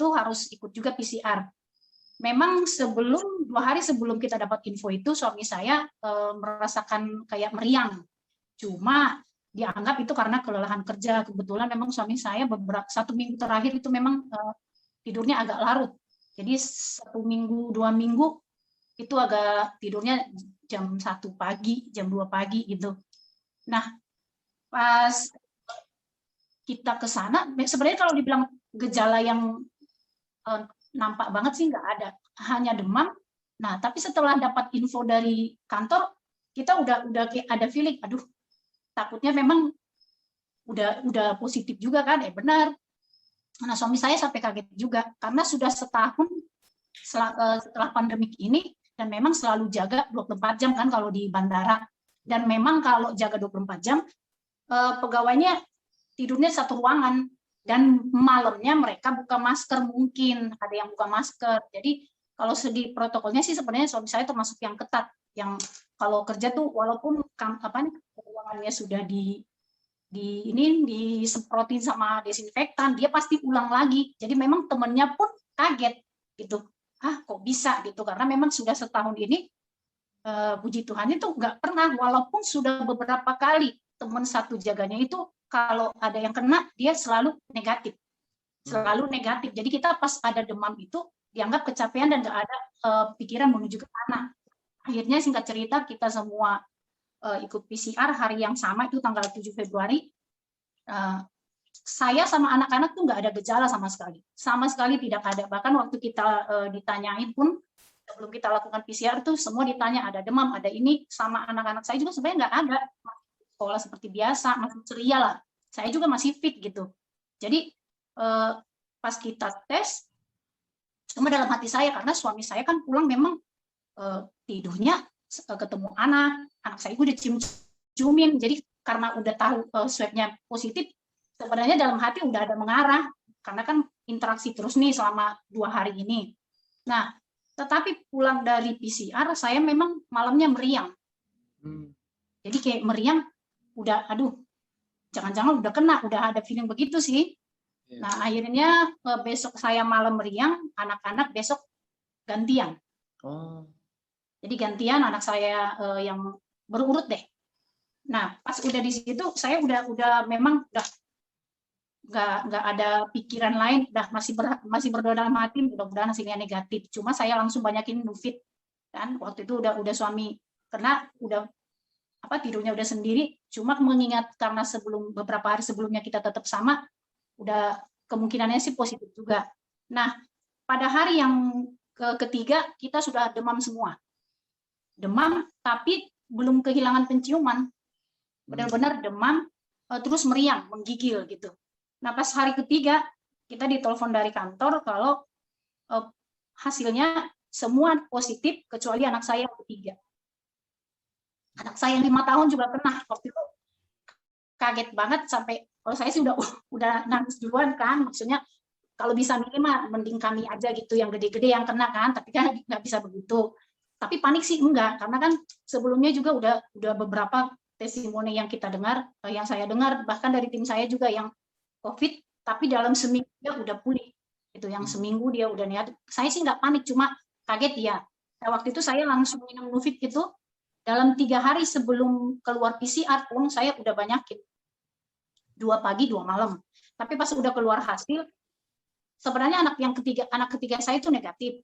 itu harus ikut juga PCR. Memang 2 hari sebelum kita dapat info itu, suami saya merasakan kayak meriang. Cuma dianggap itu karena kelelahan kerja. Kebetulan memang suami saya 1 minggu terakhir itu memang tidurnya agak larut. Jadi 1 minggu, 2 minggu itu agak tidurnya jam 1 pagi, jam 2 pagi gitu. Nah, pas kita ke sana, sebenarnya kalau dibilang gejala yang nampak banget sih nggak ada, hanya demam. Nah, tapi setelah dapat info dari kantor, kita udah kayak ada feeling, aduh, takutnya memang udah positif juga kan? Benar. Nah, suami saya sampai kaget juga karena sudah setahun setelah pandemik ini dan memang selalu jaga 24 jam kan kalau di bandara. Dan memang kalau jaga 24 jam, pegawainya tidurnya satu ruangan. Dan malamnya mereka buka masker, mungkin ada yang buka masker. Jadi kalau segi protokolnya sih sebenarnya suami saya termasuk yang ketat, yang kalau kerja tuh walaupun ruangannya sudah disemprotin sama desinfektan, dia pasti ulang lagi. Jadi memang temennya pun kaget gitu. Kok bisa gitu, karena memang sudah setahun ini puji Tuhan itu nggak pernah, walaupun sudah beberapa kali teman satu jaganya itu kalau ada yang kena dia selalu negatif, Jadi kita pas ada demam itu dianggap kecapean dan nggak ada pikiran menuju ke sana. Akhirnya singkat cerita kita semua ikut PCR hari yang sama, itu tanggal 7 Februari. Saya sama anak-anak tuh nggak ada gejala sama sekali tidak ada. Bahkan waktu kita ditanyain pun sebelum kita lakukan PCR tuh semua ditanya ada demam, ada ini, sama anak-anak saya juga sebenarnya nggak ada. Sekolah seperti biasa, masih ceria lah. Saya juga masih fit gitu. Jadi pas kita tes, cuma dalam hati saya karena suami saya kan pulang memang tidurnya ketemu anak saya udah cium-ciumin. Jadi karena udah tahu swabnya positif, sebenarnya dalam hati udah ada mengarah karena kan interaksi terus nih selama 2 hari ini. Nah, tetapi pulang dari PCR saya memang malamnya meriang. Jadi kayak meriang, udah aduh jangan-jangan udah kena, udah ada feeling begitu sih. Nah akhirnya besok saya malam meriang, anak-anak besok gantian. Jadi gantian anak saya yang berurut deh. Nah pas udah di situ saya udah memang udah nggak ada pikiran lain, udah masih berdoa dalam hati mudah-mudahan hasilnya negatif. Cuma saya langsung banyakin Nufit kan, waktu itu udah suami karena udah tidurnya udah sendiri, cuma mengingat karena beberapa hari sebelumnya kita tetap sama, udah kemungkinannya sih positif juga. Nah, pada hari yang ketiga kita sudah demam semua. Demam tapi belum kehilangan penciuman. Benar-benar demam terus meriang, menggigil gitu. Nah, pas hari ketiga kita ditelepon dari kantor kalau hasilnya semua positif kecuali anak saya yang ketiga. Anak saya yang 5 tahun juga kena. Waktu itu kaget banget sampai kalau saya sih udah nangis duluan kan, maksudnya kalau bisa minimal mending kami aja gitu yang gede-gede yang kena kan, tapi kan nggak bisa begitu. Tapi panik sih enggak, karena kan sebelumnya juga udah beberapa testimoni yang kita dengar, yang saya dengar bahkan dari tim saya juga yang COVID, tapi dalam seminggu dia udah pulih. Itu yang seminggu dia udah niat. Saya sih nggak panik, cuma kaget ya. Nah, waktu itu saya langsung minum Nufit gitu. Dalam 3 hari sebelum keluar PCR pun saya udah banyakin. 2 pagi, 2 malam. Tapi pas udah keluar hasil, sebenarnya anak ketiga saya itu negatif.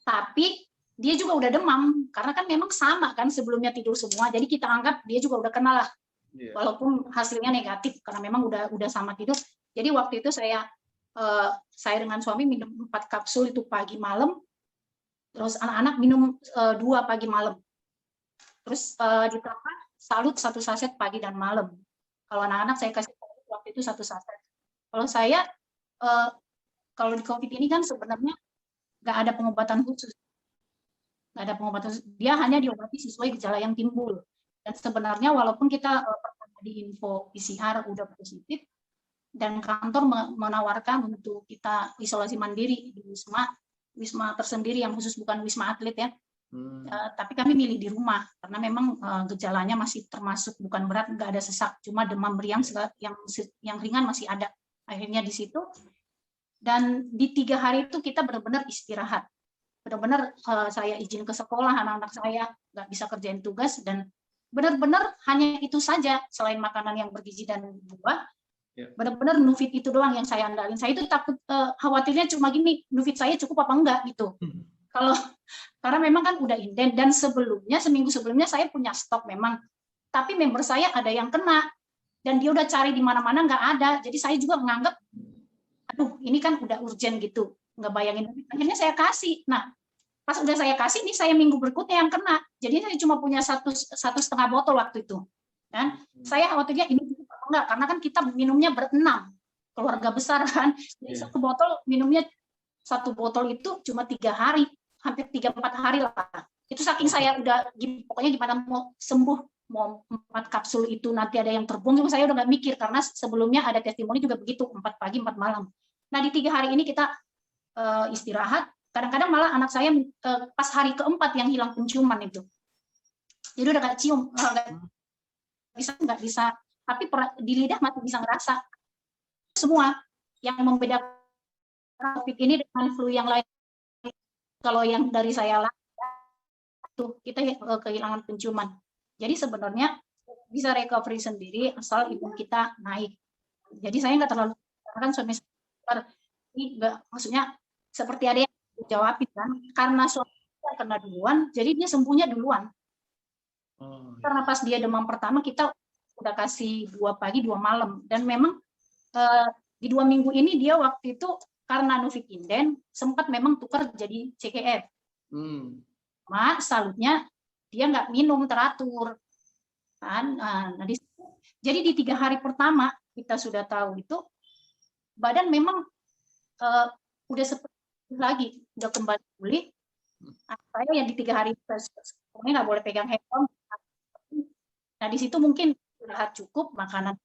Tapi dia juga udah demam, karena kan memang sama kan sebelumnya tidur semua. Jadi kita anggap dia juga udah kena lah. Walaupun hasilnya negatif, karena memang udah sama tidur. Jadi waktu itu saya dengan suami minum 4 kapsul itu pagi malam. Terus anak-anak minum 2 pagi malam. Terus ditambah salut 1 saset pagi dan malam. Kalau anak-anak saya kasih waktu itu 1 saset. Kalau saya kalau di COVID ini kan sebenarnya nggak ada pengobatan khusus. Nggak ada pengobatan khusus. Dia hanya diobati sesuai gejala yang timbul. Dan sebenarnya walaupun kita pertama di info PCR udah positif dan kantor menawarkan untuk kita isolasi mandiri di wisma tersendiri yang khusus, bukan wisma atlet ya. Tapi kami milih di rumah karena memang gejalanya masih termasuk bukan berat, nggak ada sesak, cuma demam meriang yang ringan masih ada. Akhirnya di situ Dan di 3 hari itu kita benar-benar istirahat. Benar-benar saya izin ke sekolah, anak-anak saya nggak bisa kerjain tugas, dan benar-benar hanya itu saja, selain makanan yang bergizi dan buah, benar-benar Nufit itu doang yang saya andalin. Saya itu takut, khawatirnya cuma gini, Nufit saya cukup apa enggak gitu. Kalau karena memang kan udah inden, dan sebelumnya, seminggu sebelumnya saya punya stok memang, tapi member saya ada yang kena, dan dia udah cari di mana-mana nggak ada. Jadi saya juga menganggap, aduh ini kan udah urgent gitu, nggak bayangin. Akhirnya saya kasih. Nah, pas udah saya kasih, ini saya minggu berikutnya yang kena. Jadi saya cuma punya satu setengah botol waktu itu. Kan? Saya khawatirnya ini cukup apa enggak, karena kan kita minumnya berenam, keluarga besar kan. Jadi satu botol minumnya, satu botol itu cuma 3 hari, hampir 3-4 hari lah. Itu saking saya udah, pokoknya gimana mau sembuh, mau 4 kapsul itu nanti ada yang terbuang, juga saya udah nggak mikir, karena sebelumnya ada testimoni juga begitu, 4 pagi 4 malam. Nah di 3 hari ini kita istirahat. Kadang-kadang malah anak saya pas hari keempat yang hilang penciuman itu, jadi udah nggak cium, nggak bisa, tapi di lidah masih bisa ngerasa. Semua yang membedakan COVID ini dengan flu yang lain, kalau yang dari saya tuh kita kehilangan penciuman. Jadi sebenarnya bisa recovery sendiri asal imun kita naik. Jadi saya nggak terlalu, kan suami saya ini maksudnya seperti ada yang jawabin kan, karena suami kena duluan, jadi dia sembuhnya duluan. Karena pas dia demam pertama kita udah kasih 2 pagi 2 malam, dan memang di 2 minggu ini dia waktu itu karena Nufit inden sempat memang tukar jadi CGF. Salutnya dia nggak minum teratur kan. Nah, jadi di 3 hari pertama kita sudah tahu itu badan memang udah seperti lagi, udah kembali pulih. Saya yang di 3 hari pokoknya nggak boleh pegang handphone. Nah di situ mungkin istirahat cukup, makanan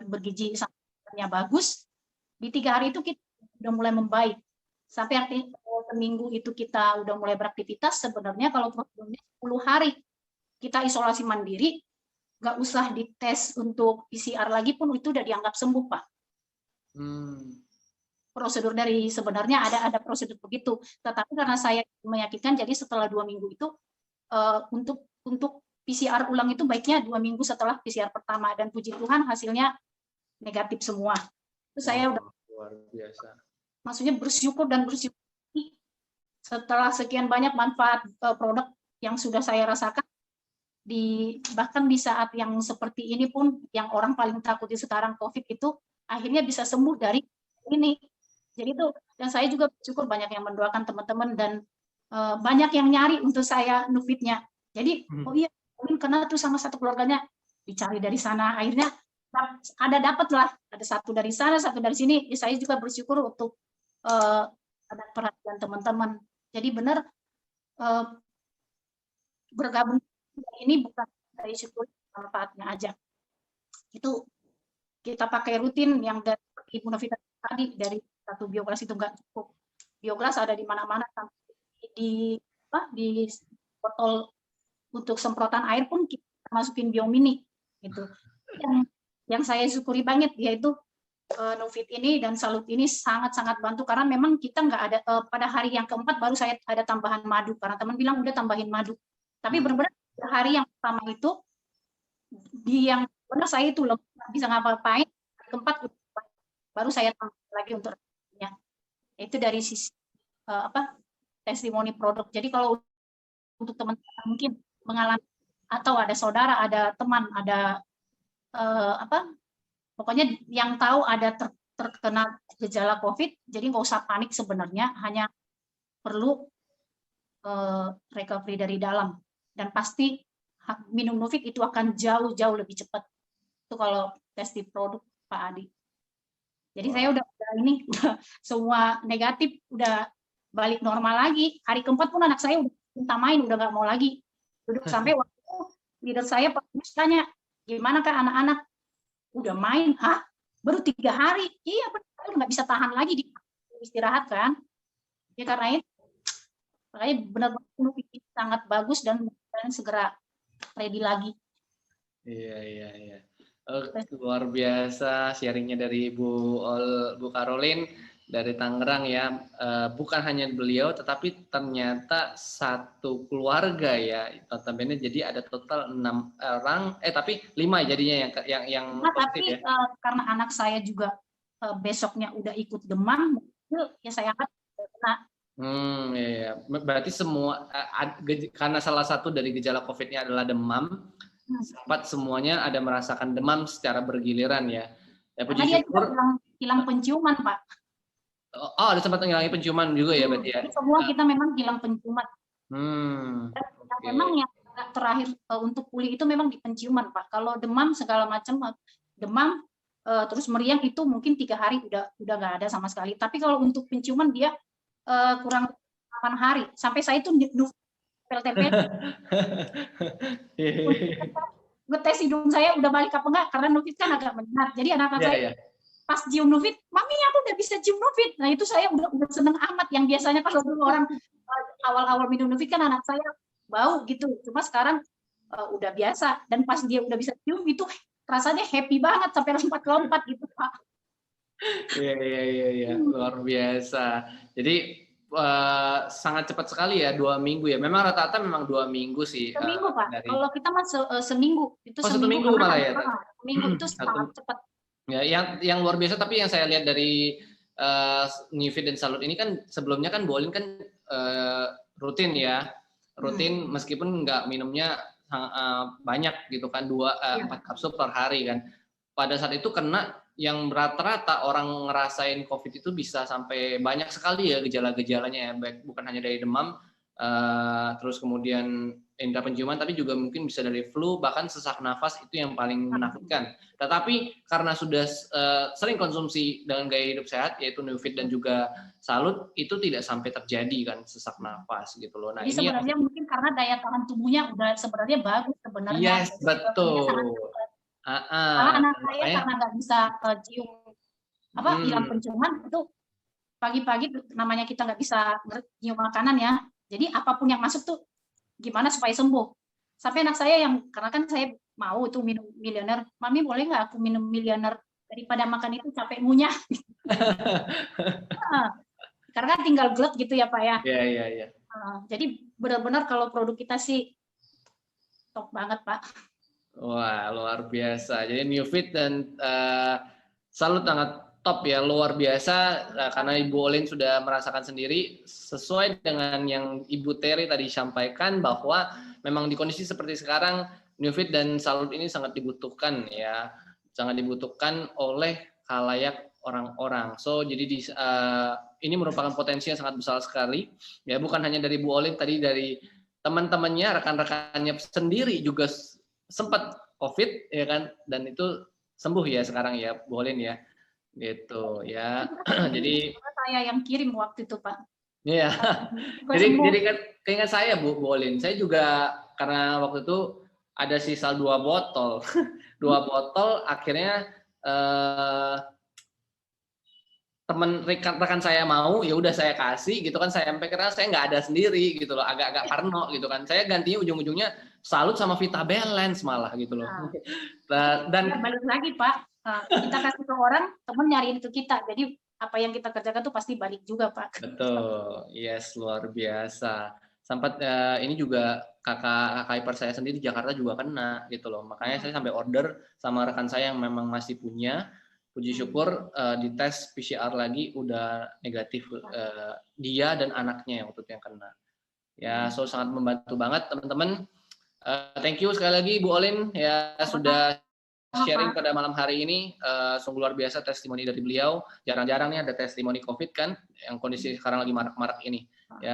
bergizi sangatnya bagus. Di 3 hari itu kita udah mulai membaik. Sampai artinya seminggu itu kita udah mulai beraktivitas. Sebenarnya kalau sebelumnya 10 hari kita isolasi mandiri, nggak usah dites untuk PCR lagi pun itu udah dianggap sembuh, Pak. Prosedur dari sebenarnya ada prosedur begitu, tetapi karena saya meyakinkan, jadi setelah 2 minggu itu untuk PCR ulang itu baiknya 2 minggu setelah PCR pertama, dan puji Tuhan hasilnya negatif semua. Itu saya udah luar biasa. Maksudnya bersyukur setelah sekian banyak manfaat produk yang sudah saya rasakan, bahkan di saat yang seperti ini pun, yang orang paling takuti sekarang COVID itu akhirnya bisa sembuh dari ini. Jadi itu, dan saya juga bersyukur banyak yang mendoakan teman-teman, dan banyak yang nyari untuk saya Nufitnya. Jadi oh iya, kena tuh sama satu keluarganya, dicari dari sana, akhirnya dapat lah, ada satu dari sana, satu dari sini. Saya juga bersyukur untuk ada perhatian teman-teman. Jadi benar bergabung ini bukan dari syukur, manfaatnya aja. Itu kita pakai rutin yang dari Ibu Novita tadi, dari satu Bioglas itu nggak cukup. Bioglas ada di mana-mana, di botol untuk semprotan air pun kita masukin Biomini gitu. Yang saya syukuri banget yaitu Nufit ini dan Salut ini sangat-sangat bantu, karena memang kita nggak ada pada hari yang keempat baru saya ada tambahan madu, karena teman bilang udah tambahin madu, tapi benar-benar hari yang pertama itu yang benar saya itu nggak bisa ngapa-ngapain, keempat baru saya tambah lagi untuk itu dari sisi testimoni produk. Jadi kalau untuk teman-teman mungkin mengalami, atau ada saudara, ada teman, ada pokoknya yang tahu ada terkena gejala COVID, jadi nggak usah panik sebenarnya, hanya perlu recovery dari dalam, dan pasti minum Nufit itu akan jauh-jauh lebih cepat. Itu kalau tes di produk, Pak Adi. Jadi saya udah ini semua negatif udah balik normal lagi. Hari keempat pun anak saya udah minta main, udah nggak mau lagi duduk. Sampai waktu itu leader saya tanya, gimana Kak anak-anak udah main? Baru 3 hari? Iya benar, nggak bisa tahan lagi di istirahat kan? Ya karena itu, makanya benar-benar sangat bagus, dan segera ready lagi. Iya. Luar biasa sharingnya dari Bu Caroline. dari Tangerang ya. Bukan hanya beliau, tetapi ternyata satu keluarga ya, notabene. Jadi ada total 6 orang, tapi 5 jadinya yang Nah, positif tapi ya. karena anak saya juga besoknya udah ikut demam, ya saya angkat kena. Iya. Berarti semua karena salah satu dari gejala COVID-nya adalah demam, sempat semuanya ada merasakan demam secara bergiliran ya. Ya Karena puji dia juga syukur. hilang penciuman, Pak. Oh, ada sempat mengurangi penciuman juga ya berarti ya. Jadi semua kita memang hilang penciuman. Yang memang Oke. yang terakhir untuk pulih itu memang di penciuman, Pak. Kalau demam segala macam, demam terus meriang itu mungkin 3 hari udah nggak ada sama sekali. Tapi kalau untuk penciuman dia kurang 8 hari. Sampai saya itu TPD. Ngetes hidung saya udah balik apa enggak, karena Novit kan agak menyengat. Jadi anak-anak saya pas cium Novit, mami aku udah bisa cium Novit. Nah itu saya udah seneng amat. Yang biasanya kalau dulu orang awal-awal minum Novit kan anak saya bau gitu. Cuma sekarang udah biasa. Dan pas dia udah bisa cium itu rasanya happy banget sampai lompat-lompat gitu, Pak. Iya, luar biasa. Jadi sangat cepat sekali ya, 2 minggu ya. Memang rata-rata memang 2 minggu sih. Seminggu, Pak. Dari Kalau kita mah seminggu. Itu Oh, 1 seminggu minggu malah ya. seminggu itu sangat cepat. Ya, yang luar biasa, tapi yang saya lihat dari Newfit dan Salut ini kan sebelumnya kan Bu Olin kan rutin ya, meskipun nggak minumnya banyak gitu kan, 4 kapsul per hari kan. Pada saat itu kena yang rata-rata orang ngerasain COVID itu bisa sampai banyak sekali ya gejala-gejalanya ya, baik bukan hanya dari demam, terus kemudian indera penciuman, tapi juga mungkin bisa dari flu, bahkan sesak nafas itu yang paling menakutkan. Tetapi karena sudah sering konsumsi dengan gaya hidup sehat, yaitu Newfit dan juga Salut, itu tidak sampai terjadi kan sesak nafas gitu loh. Nah, jadi ini sebenarnya mungkin karena daya tahan tubuhnya udah sebenarnya bagus sebenarnya. yes, betul. Malah anak saya Makanya karena nggak bisa cium hilang penciuman itu pagi-pagi namanya kita nggak bisa nyium makanan ya. Jadi apapun yang masuk tuh gimana supaya sembuh. Sampai anak saya yang karena kan saya mau itu minum Millionaire, mami boleh nggak aku minum Millionaire daripada makan itu capek ngunyah. Karena tinggal glek gitu ya Pak ya. Iya. Jadi benar-benar kalau produk kita sih top banget Pak. Wah, luar biasa. Jadi Newfit dan Salut sangat top ya, luar biasa. Karena Ibu Olin sudah merasakan sendiri, sesuai dengan yang Ibu Terry tadi sampaikan, bahwa memang di kondisi seperti sekarang Newfit dan Salut ini sangat dibutuhkan ya, sangat dibutuhkan oleh khalayak orang-orang. So jadi ini merupakan potensi yang sangat besar sekali ya, bukan hanya dari Bu Olin tadi, dari teman-temannya, rekan-rekannya sendiri juga sempat COVID ya kan, dan itu sembuh ya sekarang ya Bu Olin ya, gitu ya. Jadi saya yang kirim waktu itu Pak. Iya. Jadi kan keingat saya Bu Olin, saya juga karena waktu itu ada sisa 2 botol, 2 botol akhirnya teman rekan saya mau, ya udah saya kasih gitu kan, saya sampai karena saya nggak ada sendiri gitu loh, agak parno gitu kan, saya gantinya ujung-ujungnya Salut sama Vita Balance malah gitu loh. Dan balik lagi Pak, kita kasih ke orang, teman nyariin ke kita, jadi apa yang kita kerjakan tuh pasti balik juga Pak. Betul, yes, luar biasa. Sempat ini juga kakak ipar saya sendiri di Jakarta juga kena gitu loh, makanya saya sampai order sama rekan saya yang memang masih punya. Puji syukur dites PCR lagi udah negatif, dia dan anaknya yang waktu itu yang kena. Ya, so sangat membantu banget teman-teman. Thank you sekali lagi Bu Olin ya sudah sharing pada malam hari ini. Sungguh luar biasa testimoni dari beliau. Jarang-jarang nih ada testimoni COVID kan, yang kondisi sekarang lagi marak-marak ini. Ya.